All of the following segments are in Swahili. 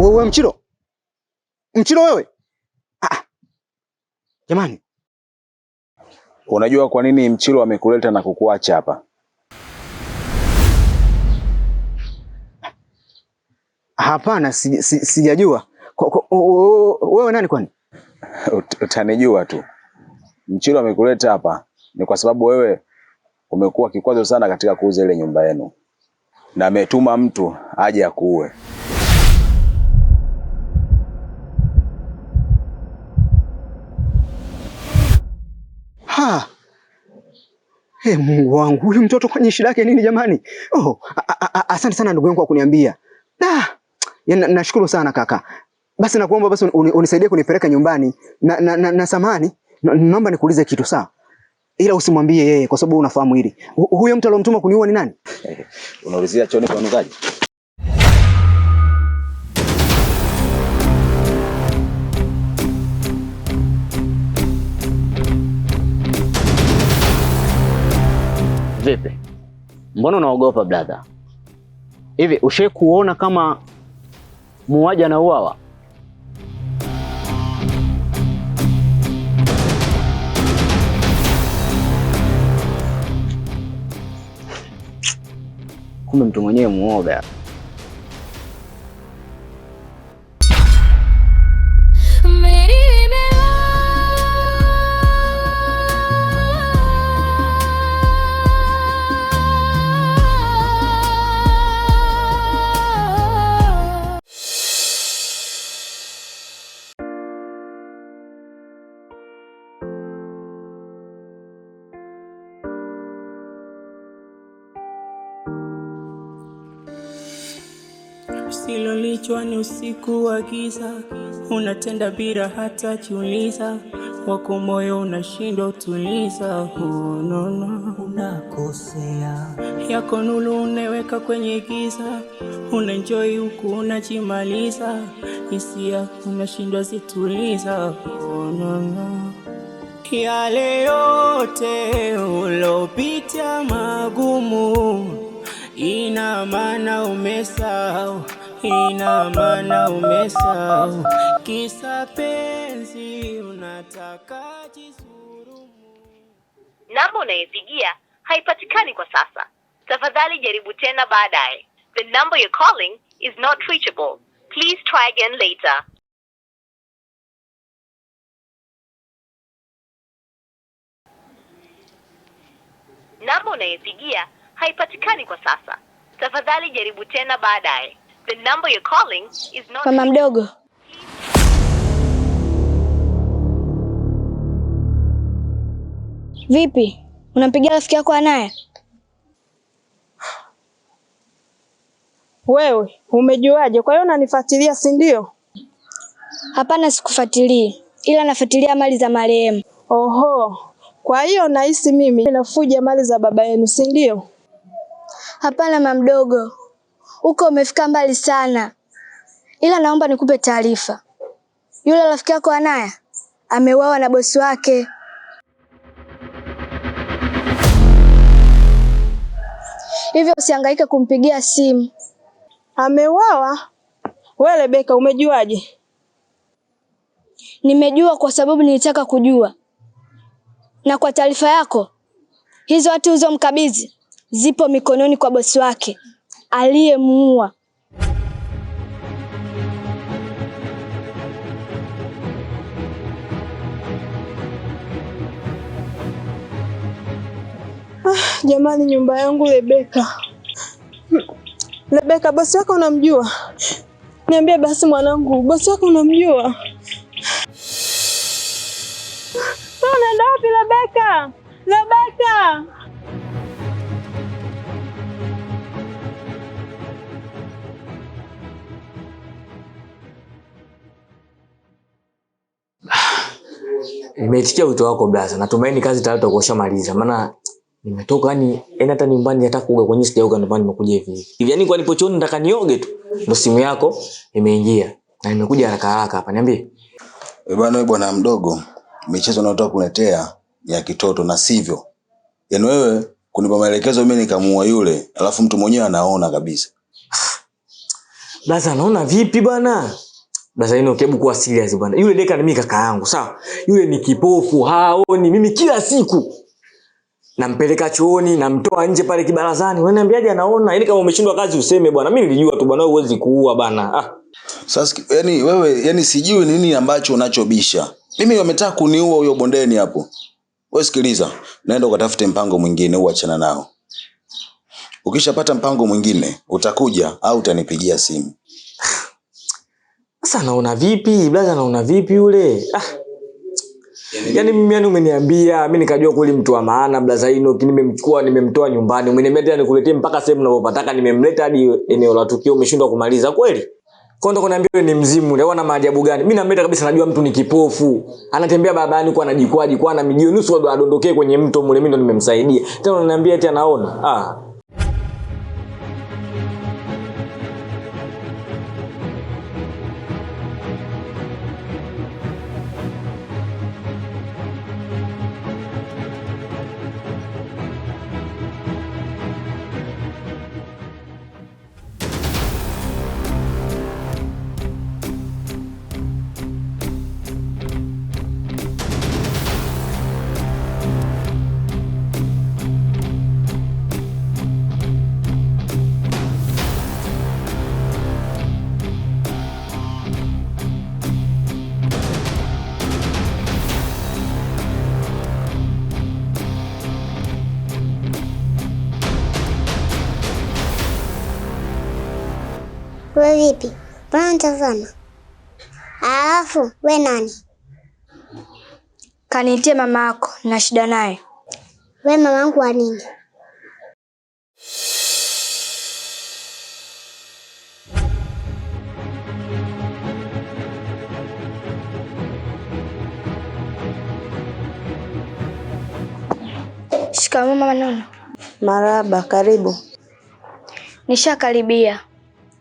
Wewe Mchilo? Mchilo wewe? Jamani. Unajua kwa nini Mchilo amekuleta na kukuacha hapa? Hapana, sijajua. Wewe nani kwani? Utanijua tu. Mchilo amekuleta hapa ni kwa sababu wewe umekuwa kikwazo sana katika kuuza ile nyumba yenu. Na ametuma mtu aje akuue. Mungu wangu, huyu mtoto kwenye shida yake nini jamani? Asante sana ndugu yangu kwa kuniambia. Nashukuru sana kaka. Basi nakuomba basi unisaidie kunipeleka nyumbani. Na samani, naomba nikuulize kitu sawa. Ila usimwambie yeye kwa sababu unafahamu hili. Huyo mtu aliyomtuma kuniua ni nani? Unaulizia choni kwa nukaji? Vipi? Mbona unaogopa brother? Hivi ushe kuona kama muuaji anauawa? Kumbe mtu mwenyewe muoga. Silolichwa ni usiku wa giza, unatenda bila hata jiuliza, wako moyo unashindwa utuliza. No, unakosea. Yako nuru unaweka kwenye giza, unaenjoy huku unajimaliza, hisia unashindwa zituliza. No. Yale yote ulopitia magumu, ina maana umesahau, kisa penzi unataka jisurumu. Namba unayopigia haipatikani kwa sasa. Tafadhali jaribu tena baadaye. The number you're calling is not reachable. Please try again later. Namba unayopigia haipatikani kwa sasa. Tafadhali jaribu tena baadaye. The number you're calling is not... Mama mdogo. Vipi? Unampigia rafiki yako Anaya? Wewe, umejuaje? Kwa hiyo unanifuatilia, si ndio? Hapana, sikufuatilii. Ila nafuatilia mali za marehemu. Oho. Kwa hiyo nahisi mimi nafuja mali za baba yenu, si ndio? Hapana mama mdogo. Uko umefika mbali sana. Ila naomba nikupe taarifa. Yule rafiki yako Anaya ameuawa na bosi wake. Hivyo usihangaike kumpigia simu. Ameuawa? Wewe Rebeka, umejuaje? Nimejua kwa sababu nilitaka kujua. Na kwa taarifa yako, hizo watu ulizomkabidhi zipo mikononi kwa bosi wake aliyemuua. Jamani, nyumba yangu Rebeka. Rebeka, bosi wako unamjua? Niambie basi mwanangu, bosi wako unamjua? Unaenda wapi Rebeka? Rebeka! Nimeitikia wito wako blaza. Natumaini kazi tayari utakushamaliza. Maana nimetoka yani hata nyumbani hata kuoga kwenye sijaoga nyumbani nimekuja hivi. Yaani kwa nipochoni nataka nioge tu. Ndio simu yako imeingia. Na nimekuja haraka haraka hapa. Niambie. Bwana mdogo, michezo unataka kuletea ya kitoto na sivyo. Yaani wewe kunipa maelekezo mimi nikamuua yule, alafu mtu mwenyewe anaona kabisa. Blaza naona vipi bwana? Blaza ino kebu kuwa serious bwana. Yule Deka ni mimi kaka yangu, sawa? Yule ni kipofu, haoni. Mimi kila siku nampeleka chooni, namtoa nje pale kibarazani. Unaniambiaje anaona? Yaani kama umeshindwa kazi useme bwana. Mimi nilijua tu bwana huwezi kuua bana. Sasa yani wewe yani sijui nini ambacho unachobisha. Mimi wametaka kuniua huyo bondeni hapo. Wewe sikiliza, naenda ukatafute mpango mwingine uachana nao. Ukishapata mpango mwingine utakuja au utanipigia simu. Sasa naona vipi? Blaza naona vipi yule? Yaani mimi umeniambia, mimi nikajua kweli mtu wa maana Blaza ino, nimemchukua nimemtoa nyumbani. Umeniambia tena nikuletee mpaka sehemu ninapopataka, nimemleta hadi eneo la tukio, umeshindwa kumaliza kweli? Kondo kuniambia ni mzimu, leo na maajabu gani? Mimi namleta kabisa, najua mtu ni kipofu. Anatembea barabarani kwa anajikwaji kwa na miguu nusu adondokee kwenye mto mule, mimi ndo nimemsaidia. Tena unaniambia eti anaona. Wewe vipi? Mbona unatazama? Alafu we nani? Kaniitie mama yako, na shida naye. We mamangu wa nini? Shikamoo mama Nono. Marahaba, karibu. Nishakaribia.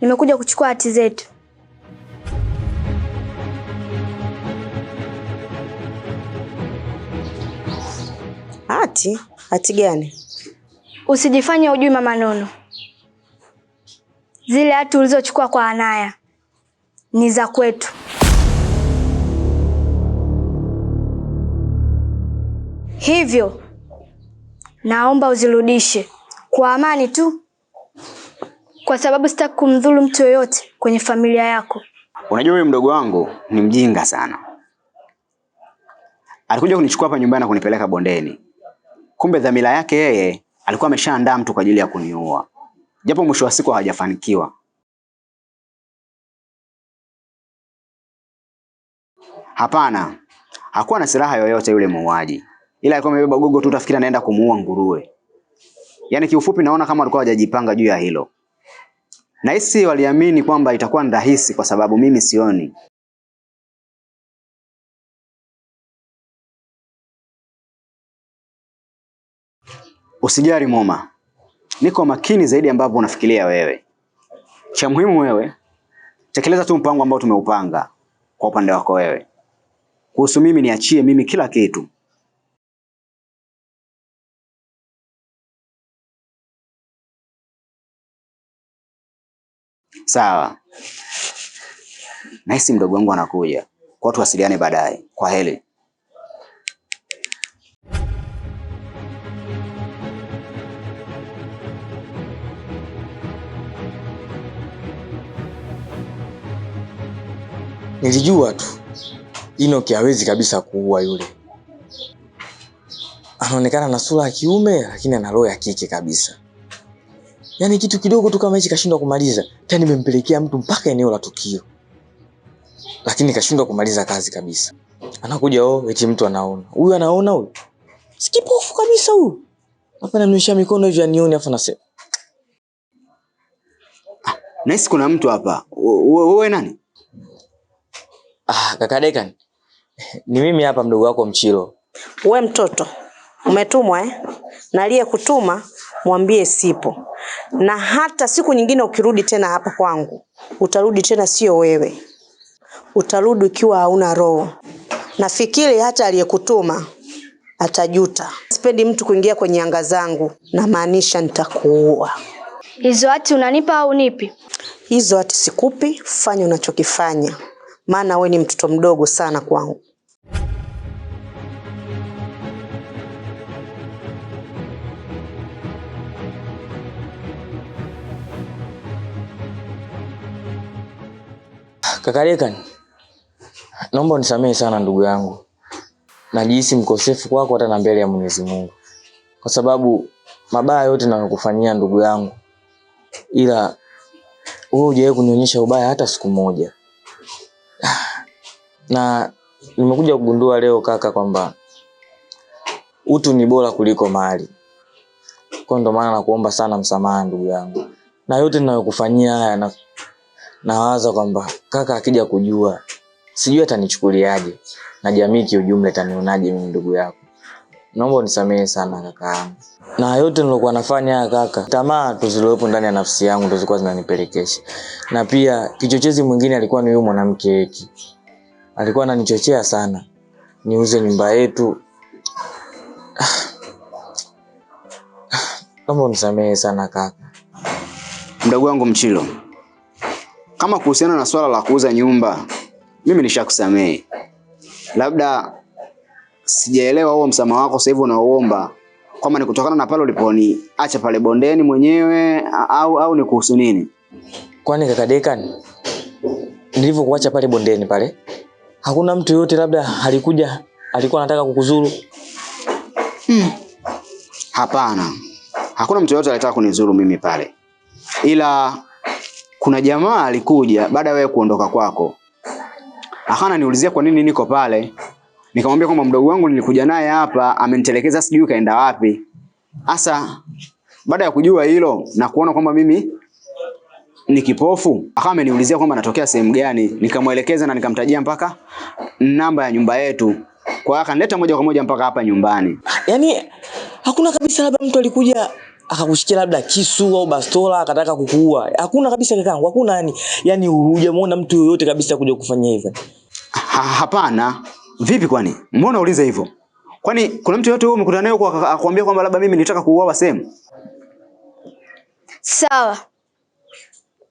Nimekuja kuchukua hati zetu. Hati? Hati gani? Usijifanye hujui mama Nono. Zile hati ulizochukua kwa Anaya ni za kwetu. Hivyo naomba uzirudishe kwa amani tu, kwa sababu sitaki kumdhuru mtu yoyote kwenye familia yako. Unajua huyu mdogo wangu ni mjinga sana. Alikuja kunichukua hapa nyumbani na kunipeleka bondeni. Kumbe dhamira yake yeye alikuwa ameshaandaa mtu kwa ajili ya kuniua. Japo mwisho wa siku hajafanikiwa. Hapana. Hakuwa na silaha yoyote yule muuaji. Ila alikuwa amebeba gogo tu, utafikiri anaenda kumuua nguruwe. Yaani kiufupi naona kama alikuwa hajajipanga juu ya hilo. Na hisi waliamini kwamba itakuwa ni rahisi kwa sababu mimi sioni. Usijali Moma. Niko makini zaidi ambapo unafikiria wewe. Cha muhimu wewe, tekeleza tu mpango ambao tumeupanga kwa upande wako wewe. Kuhusu mimi niachie mimi kila kitu. Sawa. Nahisi mdogo wangu anakuja. Kwa tuwasiliane baadaye. Kwa heri. Nilijua tu Enoch hawezi kabisa kuua yule. Anaonekana na sura ya kiume lakini ana roho ya kike kabisa. Yaani kitu kidogo tu kama hichi kashindwa kumaliza. Tena nimempelekea mtu mpaka eneo la tukio. Lakini kashindwa kumaliza kazi kabisa. Anakuja eti mtu anaona. Huyu anaona huyu. Sikipofu kabisa huyu. Hapa namnyosha mikono hivi anione afa nasema. Nahisi kuna mtu hapa. Wewe nani? Kaka Dekan. Ni mimi hapa mdogo wako Mchilo. We mtoto, umetumwa na aliyekutuma mwambie sipo. Na hata siku nyingine ukirudi tena hapa kwangu, utarudi tena sio wewe. Utarudi ukiwa hauna roho. Nafikiri hata aliyekutuma atajuta. Sipendi mtu kuingia kwenye anga zangu, na maanisha nitakuua. Hizo hati unanipa au nipi? Hizo hati sikupi, fanya unachokifanya. Maana wewe ni mtoto mdogo sana kwangu. Kaka Dekan, naomba unisamehe sana ndugu yangu. Najihisi mkosefu kwako hata na mbele ya Mwenyezi Mungu. Kwa sababu mabaya yote ninayokufanyia ndugu yangu, ila wewe hujawahi kunionyesha ubaya hata siku moja. Na nimekuja kugundua leo kaka kwamba utu ni bora kuliko mali. Kwa ndo maana nakuomba sana msamaha ndugu yangu. Na yote ninayokufanyia haya nawaza kwamba kaka akija kujua sijui atanichukuliaje na jamii kiujumla itanionaje mimi ndugu yako. Naomba unisamehe sana kaka. Na yote nilokuwa nafanya haya kaka, tamaa tuzilowepo ndani ya nafsi yangu ndio zilikuwa zinanipelekesha. Na pia kichochezi mwingine alikuwa ni yule mwanamke Eki. Alikuwa ananichochea sana niuze nyumba yetu. Naomba unisamehe sana kaka. Mdogo wangu Mchilo, kama kuhusiana na swala la kuuza nyumba, mimi nishakusamehe. Labda sijaelewa huo msamaha wako sasa hivi unaoomba kama ni kutokana na pale uliponiacha pale bondeni mwenyewe au ni kuhusu nini? Kwani kaka Dekan, nilivyokuacha pale bondeni pale, hakuna mtu yote labda alikuwa anataka kukuzuru? Hapana. Hakuna mtu yote alitaka kunizuru mimi pale. Ila kuna jamaa alikuja baada ya wewe kuondoka kwako. Akana niulizia kwa nini niko pale. Nikamwambia kwamba mdogo wangu nilikuja naye hapa amenitelekeza sijui kaenda wapi. Asa baada ya kujua hilo na kuona kwamba mimi ni kipofu, akawa ameniulizia kwamba natokea sehemu gani, nikamuelekeza na nikamtajia mpaka namba ya nyumba yetu. Kwa akanileta moja kwa moja mpaka hapa nyumbani. Yaani hakuna kabisa labda mtu alikuja akakushikia labda kisu au bastola akataka kukuua. Hakuna kabisa kakangu, hakuna yani hujamuona mtu yoyote kabisa kuja kufanya hivyo. Hapana. Vipi kwani? Mbona uuliza hivyo? Kwani kuna mtu yote wewe umekutana naye kwa akwambia kwamba labda mimi nitaka kuuawa sehemu? Sawa.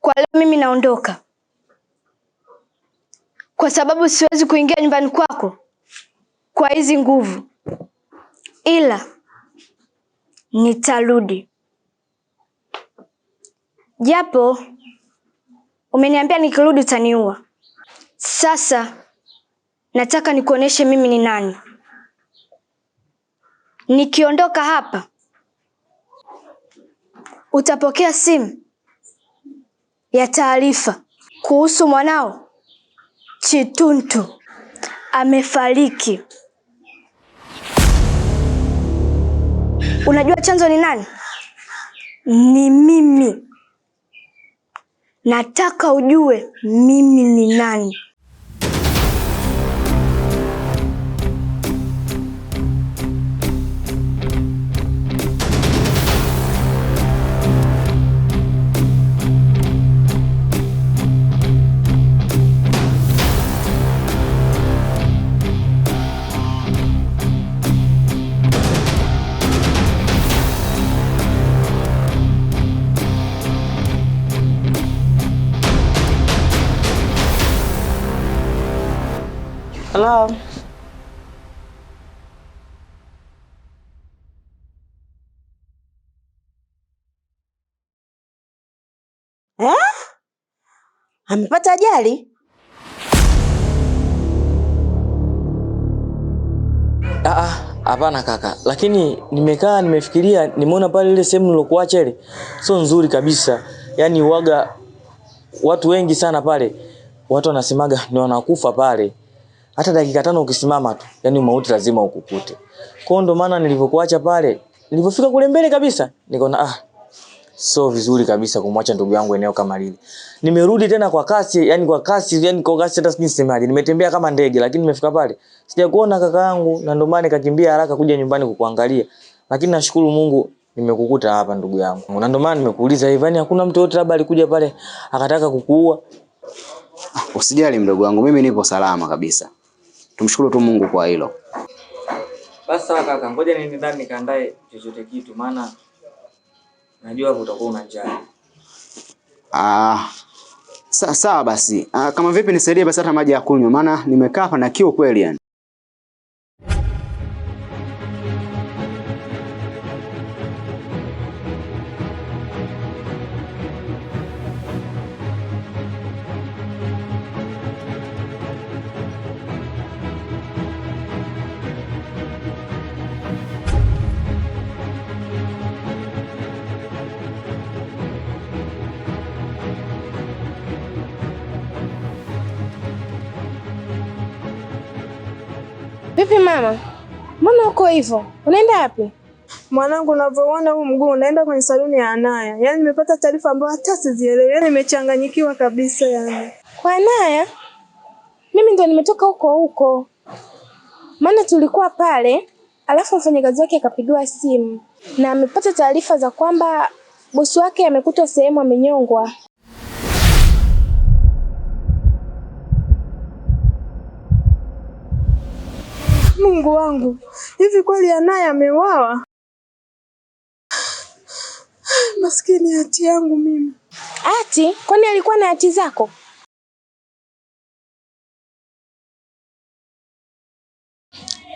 Kwa leo mimi naondoka. Kwa sababu siwezi kuingia nyumbani kwako kwa hizi nguvu. Ila nitarudi. Japo umeniambia nikirudi utaniua. Sasa nataka nikuoneshe mimi ni nani. Nikiondoka hapa utapokea simu ya taarifa kuhusu mwanao Chituntu amefariki. Unajua chanzo ni nani? Ni mimi. Nataka ujue mimi ni nani. Hello. Amepata ajali? Hapana kaka, lakini nimekaa nimefikiria, nimeona pale ile sehemu nilokuacha ile sio nzuri kabisa. Yaani uaga watu wengi sana pale. Watu wanasemaga ni wanakufa pale. Hata dakika 5 ukisimama tu, yani mauti lazima ukukute. Kwa ndo maana nilivyokuacha pale, nilipofika kule mbele kabisa, nikaona so vizuri kabisa kumwacha ndugu yangu eneo kama lile. Nimerudi tena kwa kasi, yani kwa kasi hata sijui nisemaje. Nimetembea kama ndege lakini nimefika pale. Sijakuona kaka yangu na ndo maana nikakimbia haraka kuja nyumbani kukuangalia. Lakini nashukuru Mungu nimekukuta hapa ndugu yangu. Na ndo maana nimekuuliza hivi, yani hakuna mtu yote labda alikuja pale akataka kukuua? Usijali mdogo wangu, mimi nipo salama kabisa. Tumshukuru tu Mungu kwa hilo. Basi sawa kaka, ngoja niende ndani nikaandae chochote kitu maana najua hapo utakuwa una njaa. Sawa basi. Kama vipi nisaidie basi hata maji ya kunywa, maana nimekaa hapa na kiu kweli yani. Vipi mama? Mbona uko hivyo? Unaenda wapi? Mwanangu, unavyoona huu mguu unaenda kwenye saluni ya Anaya. Yaani nimepata taarifa ambayo hata sizielewi. Yaani nimechanganyikiwa kabisa yani. Kwa Anaya? Mimi ndo nimetoka huko. Maana tulikuwa pale, alafu mfanyakazi wake akapigiwa simu na amepata taarifa za kwamba bosi wake amekutwa sehemu amenyongwa. Mungu wangu, hivi kweli Anaya ameuawa? Maskini hati yangu mimi. Hati? Kwani alikuwa na hati zako?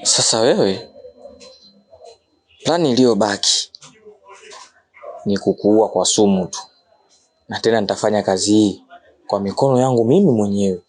Sasa wewe, plani iliyobaki ni kukuua kwa sumu tu. Na tena nitafanya kazi hii kwa mikono yangu mimi mwenyewe.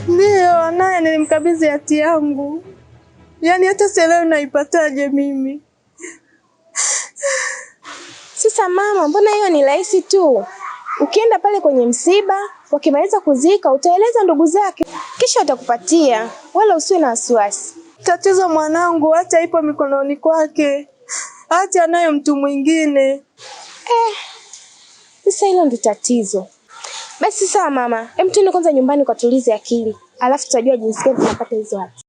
Ndio, Anaya nilimkabidhi hati yangu. Yaani hata sielewi naipataje mimi. Sasa mama, mbona hiyo ni rahisi tu? Ukienda pale kwenye msiba, wakimaliza kuzika, utaeleza ndugu zake, kisha watakupatia. Wala usiwe na wasiwasi. Tatizo mwanangu, hata ipo mikononi kwake. Hata anayo mtu mwingine. Sasa hilo ndio tatizo. Basi sawa mama, hem tuende kwanza nyumbani ukatulize akili. Alafu tutajua jinsi gani tunapata hizo hati.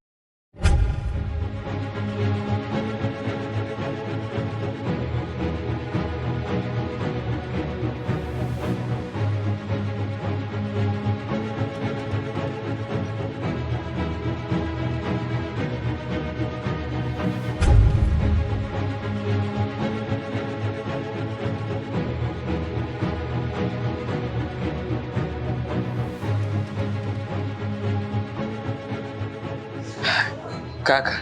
Kaka,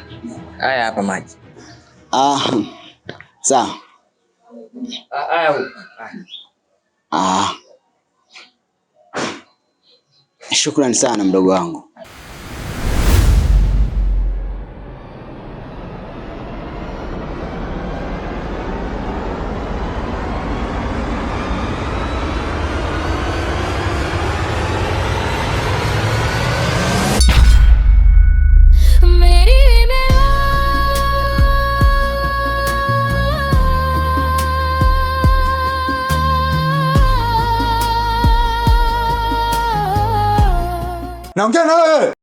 haya hapa maji. Sawa. Shukrani sana mdogo wangu. Naongea na wewe.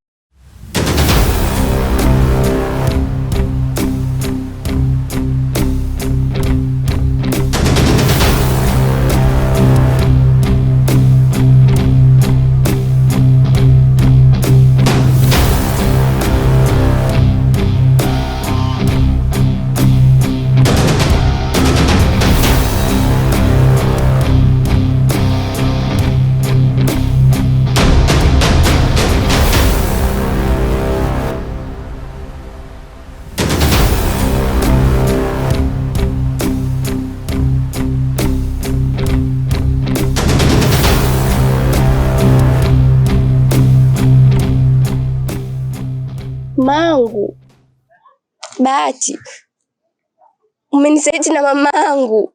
Mamangu. Bahati. Umenisaliti na mamangu.